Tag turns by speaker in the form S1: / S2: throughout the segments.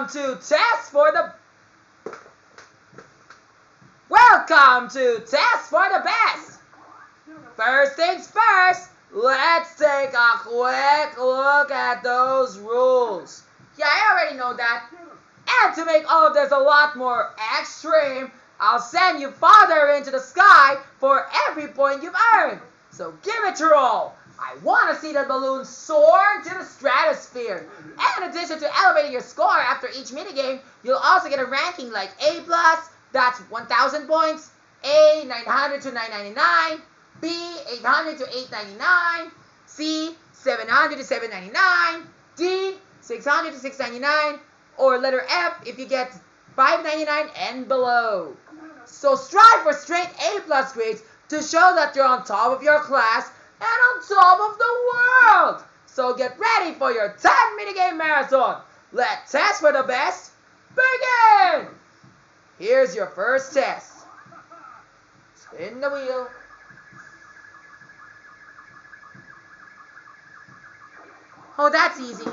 S1: Welcome to Test for the Best. First things first, let's take a quick look at those rules. Yeah, I already know that. And to make all of this a lot more extreme, I'll send you farther into the sky for every point you've earned. So give it your all. I want to see the balloon soar to the stratosphere. And in addition to elevating your score after each minigame, you'll also get a ranking like A+, that's 1,000 points, A, 900 to 999, B, 800 to 899, C, 700 to 799, D, 600 to 699, or letter F if you get 599 and below. So strive for straight A+ grades to show that you're on top of your class and on top of the world. So get ready for your 10 minigame marathon. Let Test for the Best begin. Here's your first test. Spin the wheel. Oh, that's easy.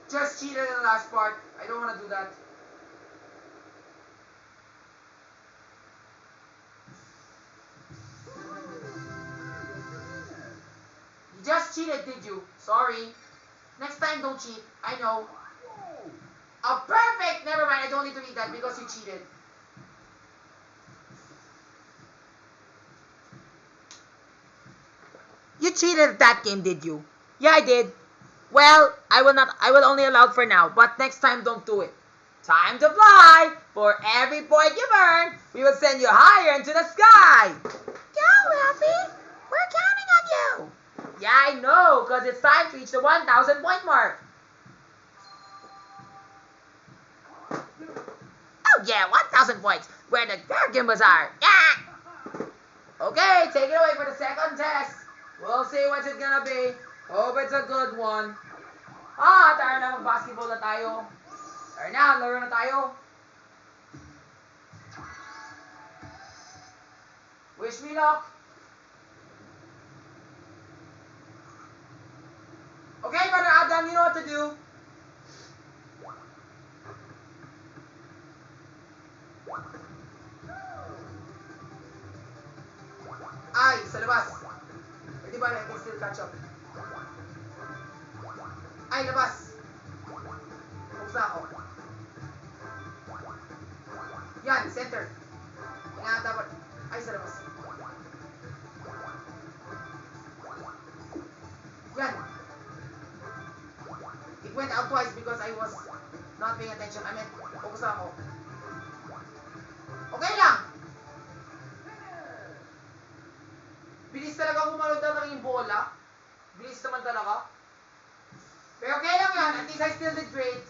S1: Just cheated in the last part. I don't want to do that. You just cheated, did you? Sorry. Next time, don't cheat. I know. Oh, perfect! Never mind. I don't need to read that because you cheated. You cheated at that game, did you? Yeah, I did. Well, I will only allow it for now, but next time don't do it. Time to fly! For every point you've earned, we will send you higher into the sky! Go, Ralphie! We're counting on you! Yeah, I know, because it's time to reach the 1,000 point mark. Oh yeah, 1,000 points, where the Gimbals are. Yeah! Okay, take it away for the second test. We'll see what it's gonna be. Hope it's a good one. Tara na, mag-basketball na tayo. Tara na, laro na tayo. Wish me luck. Okay, Brother Adam, you know what to do. Ay, sa labas. Pwede ba, I can still catch up. Ay, labas. Buksa ako. Yan, center. Yan, dapat. Ay, sa labas. Yan. It went out twice because I was not paying attention. I meant, buksa ako. Okay lang. Bilis talaga humalog na ng bola. Bilis naman talaga. Pero okay lang yan. At least I still did great.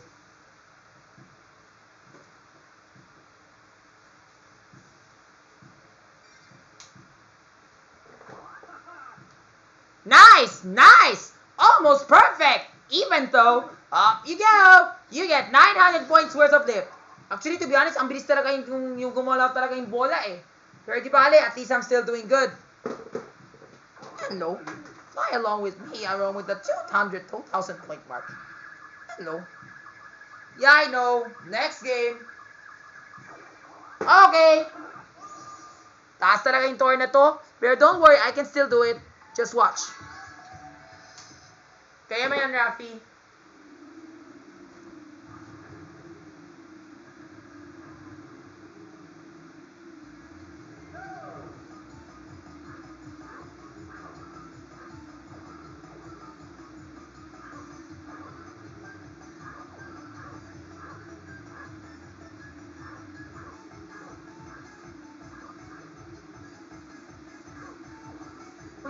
S1: Nice! Nice! Almost perfect! Even though, up you go! You get 900 points worth of lift. Actually, to be honest, ang bilis talaga yung gumalaw talaga yung bola eh. Pero di bale, at least I'm still doing good. Hello. Fly along with me, along with the 2,000 point mark. Hello. Yeah, I know. Next game. Okay. Taas talaga yung tour na to. Pero don't worry, I can still do it. Just watch. Kaya mo yan, Rafi.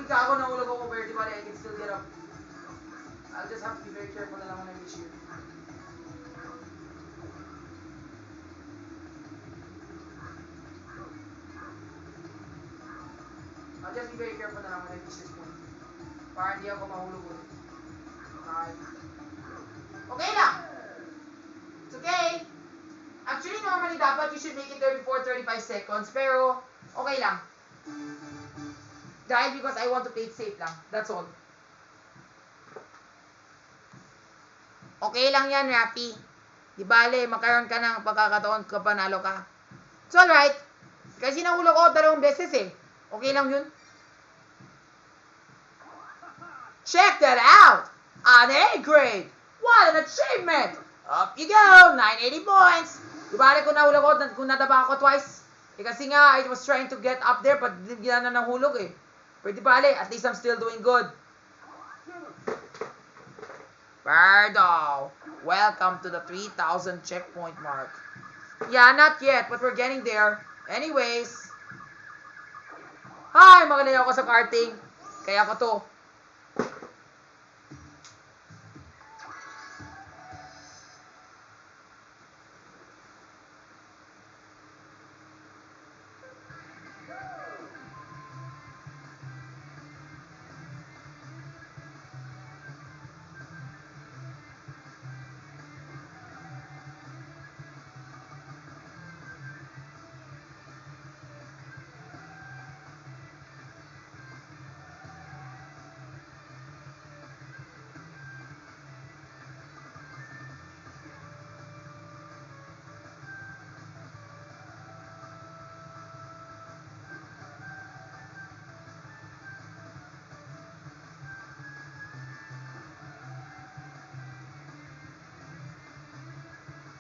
S1: ka ako, nahulog ako, pero di ba, I can still get up. I'll just have to be very careful na lang when I reach here. I'll just be very careful na lang when I reach this point. Para hindi ako mahulog ulit. Okay. Okay lang. It's okay. Actually, normally dapat you should make it 34-35 seconds. Pero, okay lang. Dahil because I want to play it safe lang. That's all. Okay lang yan, Rapi. Di bale, magkaroon ka ng pagkakataon ka panalo ka. It's alright. Kasi nahulog ako 2 beses eh. Okay lang yun. Check that out! An A grade! What an achievement! Up you go! 980 points! Di bale kung nahulog ako, kung nataba ako twice. Eh kasi nga, I was trying to get up there, but hindi na nahulog eh. Pero di bale, at least I'm still doing good. Birdo! Welcome to the 3,000 checkpoint mark. Yeah, not yet, but we're getting there. Anyways. Hi! Magaling ako sa karting. Kaya ko to.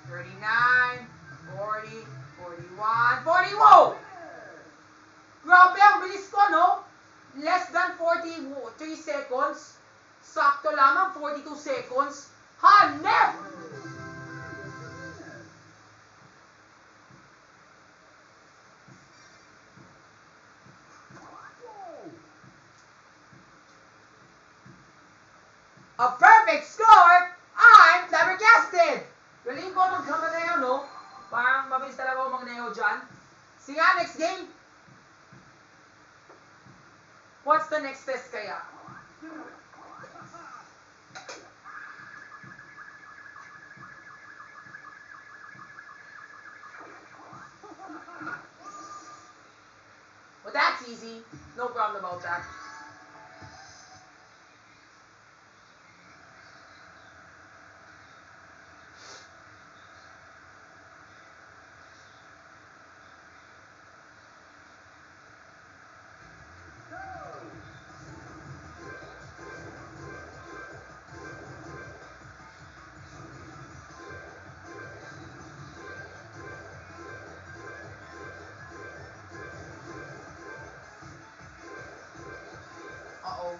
S1: $39, $40, $41, $40. Whoa! Grabe, ang bilis ko, no? Less than 43 seconds. Sakto lamang, 42 seconds. Hanep! A perfect score! I'm flabbergasted! Galing ko magkamaneho, no? Parang mabilis talaga ako magneho dyan. See ya, next game. What's the next test kaya? Well, that's easy. No problem about that. Uh-oh.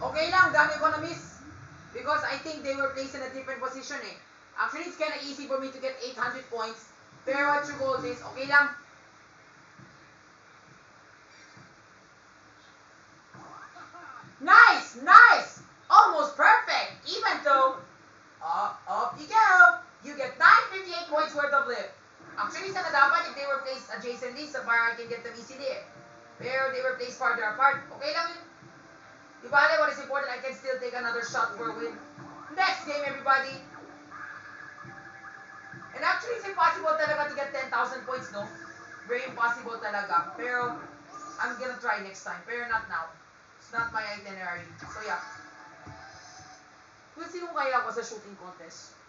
S1: Okay lang, dami ko na miss. Because I think they were placed in a different position eh. Actually, it's kinda easy for me to get 800 points. Pero what you call this, okay lang. Nice! Nice! Almost perfect! Even though, up you go! You get 958 points worth of lift. Actually, sana dapat if they were placed adjacently, so para I can get them easily eh. Pero they were placed farther apart. Okay lang yun. Di ba, what is important, I can still take another shot for a win. Next game, everybody. And actually, it's impossible talaga to get 10,000 points, no? Very impossible talaga. Pero, I'm gonna try next time. Pero not now. It's not my itinerary. So, yeah. Kung sino kaya ako sa shooting contest?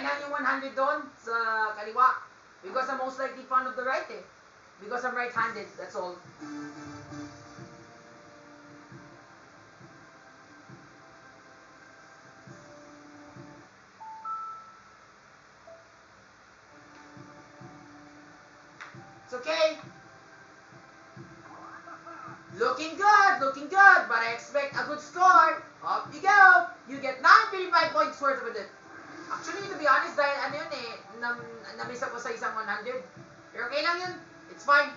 S1: lang yung 100 doon sa kaliwa. Because I'm most likely fond of the right eh. Because I'm right-handed, that's all. It's okay. Looking good, but I expect a good score. Up you go. You get 935 points worth of it. Actually, to be honest, dahil ano yun eh, na-miss ako sa isang 100. Pero okay lang yun. It's fine.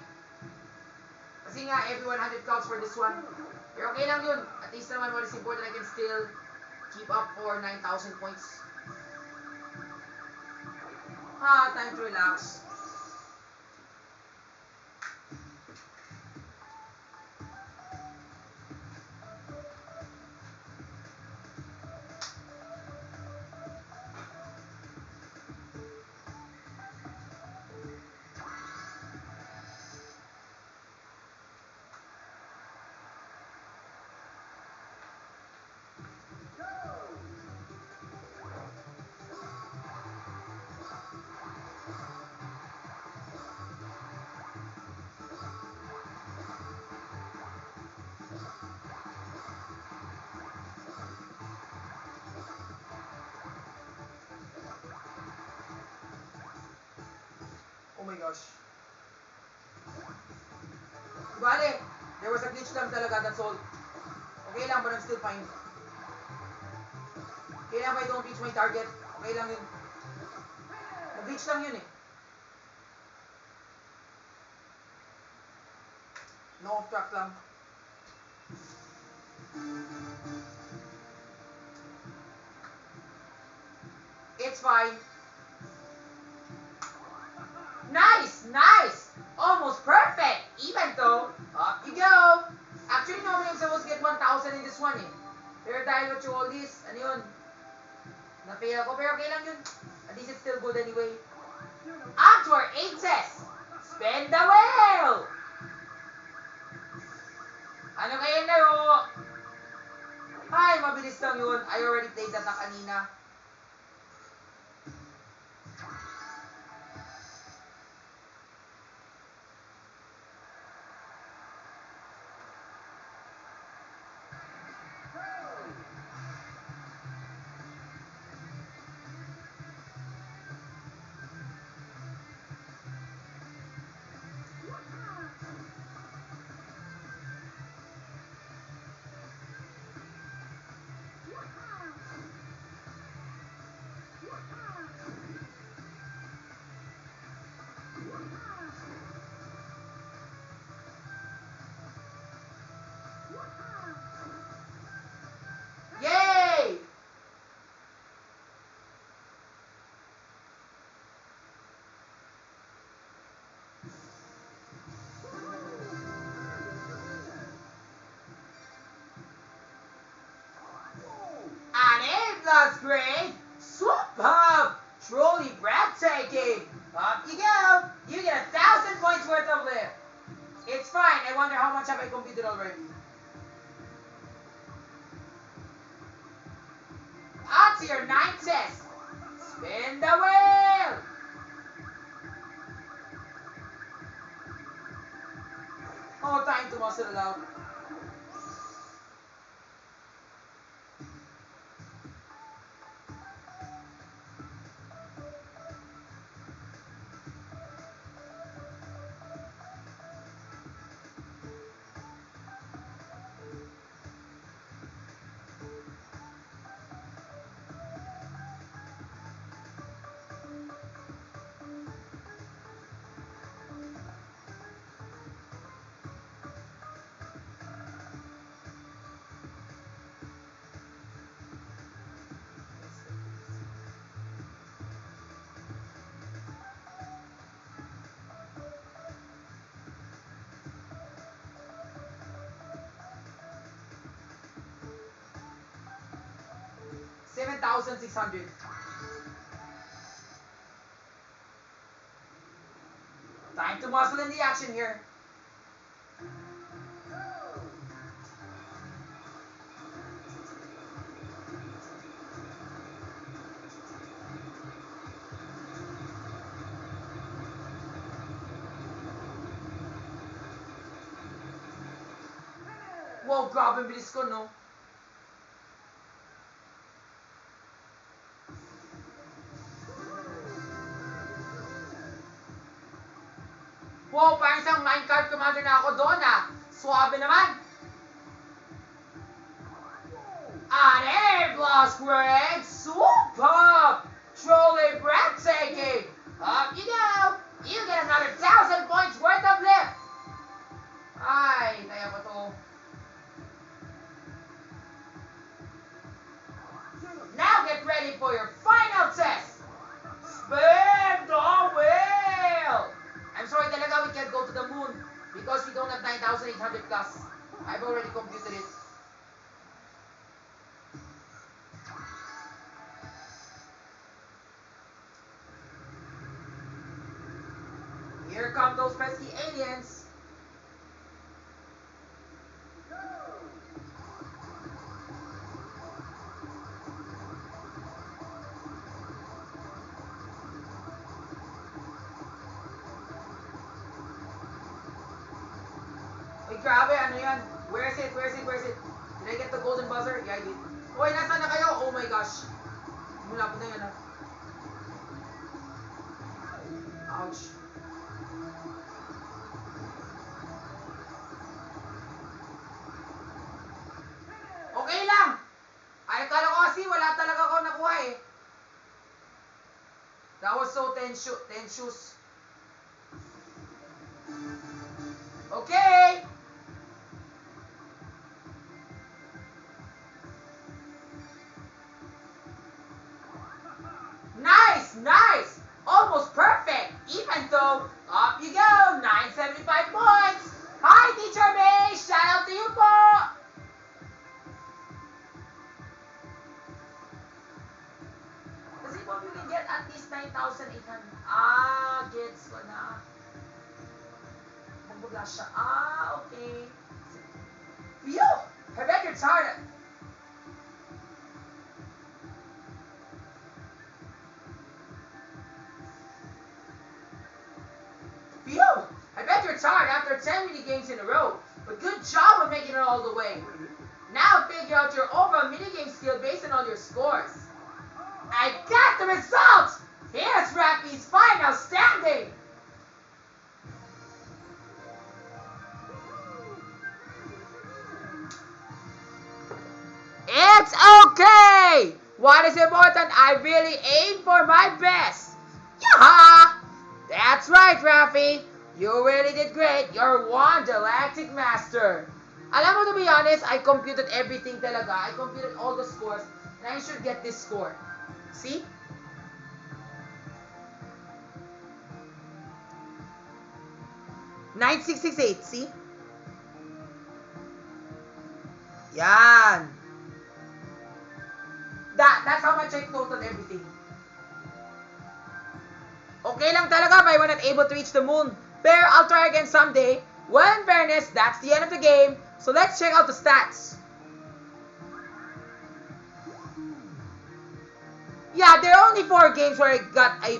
S1: Kasi nga, every 100 counts for this one. Pero okay lang yun. At least naman what is important, I can still keep up for 9,000 points. Time to relax. Oh my gosh. Bale, there was a glitch lang talaga, that's all. Okay lang, but I'm still fine. Okay lang, if I don't reach my target. Okay lang yun. Nag-glitch lang yun eh. No off track lang. It's fine. Nice! Almost perfect! Even though, up you go! Actually, normally I'm supposed to get 1,000 in this one eh. Pero dahil what you all this, ano yun? Na-fail ako, pero okay lang yun. At least it's still good anyway. On to our 8s! Spin the wheel! Ano kaya yung laro? Ay, mabilis lang yun. I already played that na kanina. Yay! An A+ grade? Superb! Truly breathtaking! Up you go! You get 1,000 points worth of lift. It's fine. I wonder how much have I completed already. On to your 9th test. Spin the wheel! Oh, time to muscle it out. $7,600. Time to muscle in the action here. Wow, grabe ang bilis ko, no? Wow, parang isang minecart commander na ako doon, ah. Suwabe naman. An A+ grade, super! Truly breathtaking! Up you go! You get another 1,000 points worth of lift! Ay, kaya ba to? Now get ready for your final test! Spin the wheel! I'm sorry talaga we can't go to the moon because we don't have 9,800 plus. I've already computed it. Here come those pesky aliens. Uy, grabe, ano yan? Where is it? Where is it? Where is it? Did I get the golden buzzer? Yeah, I did. Uy, nasaan na kayo? Oh my gosh. Mulapot na yan, ah. Ouch. Okay lang. Ay, akala ko kasi wala talaga ako nakuha eh. That was so tensious. Okay. Nice, nice. Almost perfect. Even though, up you go. 975 points. Hi, Teacher May. Shout out to you po. Kasi po, you can get at least 9,800. Ah, gets ko na. Magbula siya. Ah, okay. Phew! I bet you're tired. Phew! I bet you're tired after 10 mini games in a row. But good job on making it all the way. Now figure out your overall minigame skill based on all your scores. I got the results! Here's Rappy's final standing! It's okay! What is important, I really aim for my best. Yaha! That's right, Raffy. You really did great. You're one galactic master. Alam mo, to be honest, I computed everything talaga. I computed all the scores, and I should get this score. See? $9,668, see? Yan. That's how much I totaled everything. Okay lang talaga if I were not able to reach the moon. Pero I'll try again someday. Well, in fairness, that's the end of the game. So let's check out the stats. Yeah, there are only 4 games where I got A+.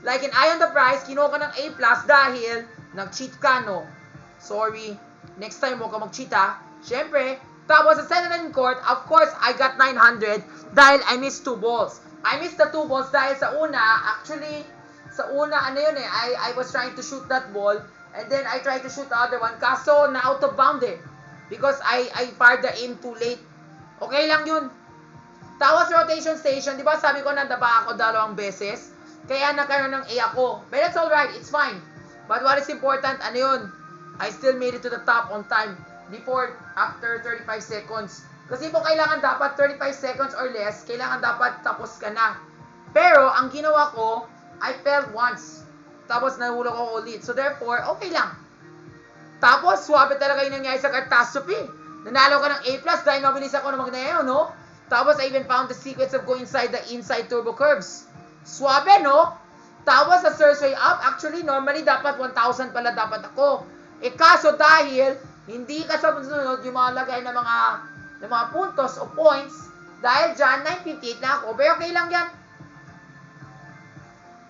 S1: Like in Eye on the Prize, kinuha ko ng A+, dahil nag-cheat ka, no? Sorry. Next time, huwag ka mag-cheat, ha? Siyempre. Tapos sa Senate Court, of course, I got 900 dahil I missed 2 balls. I missed the 2 balls dahil sa una, actually, sa una, ano yun eh, I was trying to shoot that ball, and then I tried to shoot the other one, kaso na out of bound eh. Because I fired the aim too late. Okay lang yun. Tapos rotation station, di ba sabi ko nandaba ako 2 beses? Kaya nagkaroon ng A ako. But that's alright, it's fine. But what is important, ano yun? I still made it to the top on time. After 35 seconds. Kasi po kailangan dapat 35 seconds or less, kailangan dapat tapos ka na. Pero, ang ginawa ko, I failed once. Tapos nahulog ako ulit. So therefore, okay lang. Tapos, swabe talaga yung nangyari sa catastrophe. Nanalo ka ng A+, dahil mabilis ako na magnayo, no? Tapos, I even found the secrets of going inside the inside turbo curves. Swabe, no? Tapos, sa Surge Way Up, actually, normally, dapat 1,000 pala dapat ako. Eh, kaso dahil, hindi ka sa sunod yung mga lagay ng mga puntos o points, dahil dyan, 958 na ako. Pero okay lang yan.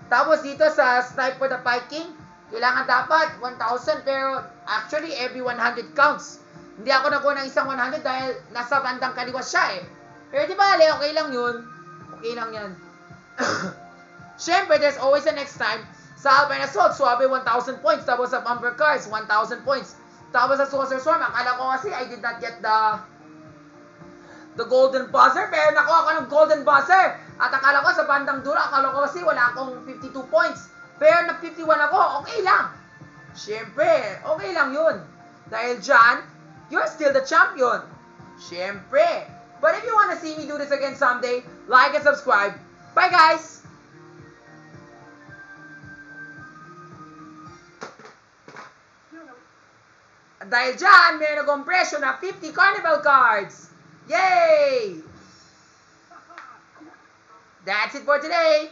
S1: Tapos, dito sa Snipe for the Viking, kailangan dapat 1,000, pero actually, every 100 counts. Hindi ako nakuha ng isang 100 dahil nasa bandang kaliwa siya eh. Pero di bale, okay lang yun. Okay lang yan. Siyempre, there's always a next time. Sa Alpine Assault, Suave 1,000 points. Tapos sa Bumper Cars, 1,000 points. Tapos sa Saucer Swarm, akala ko kasi I did not get the golden buzzer. Pero nakuha ko ng golden buzzer. At akala ko sa bandang dulo, akala ko kasi wala akong 52 points. Pero nag-51 ako, okay lang. Siyempre, okay lang yun. Dahil dyan, you're still the champion. Siyempre. But if you wanna see me do this again someday, like and subscribe. Bye guys! Dahil dyan, meron akong presyo na 50 Carnival cards. Yay! That's it for today.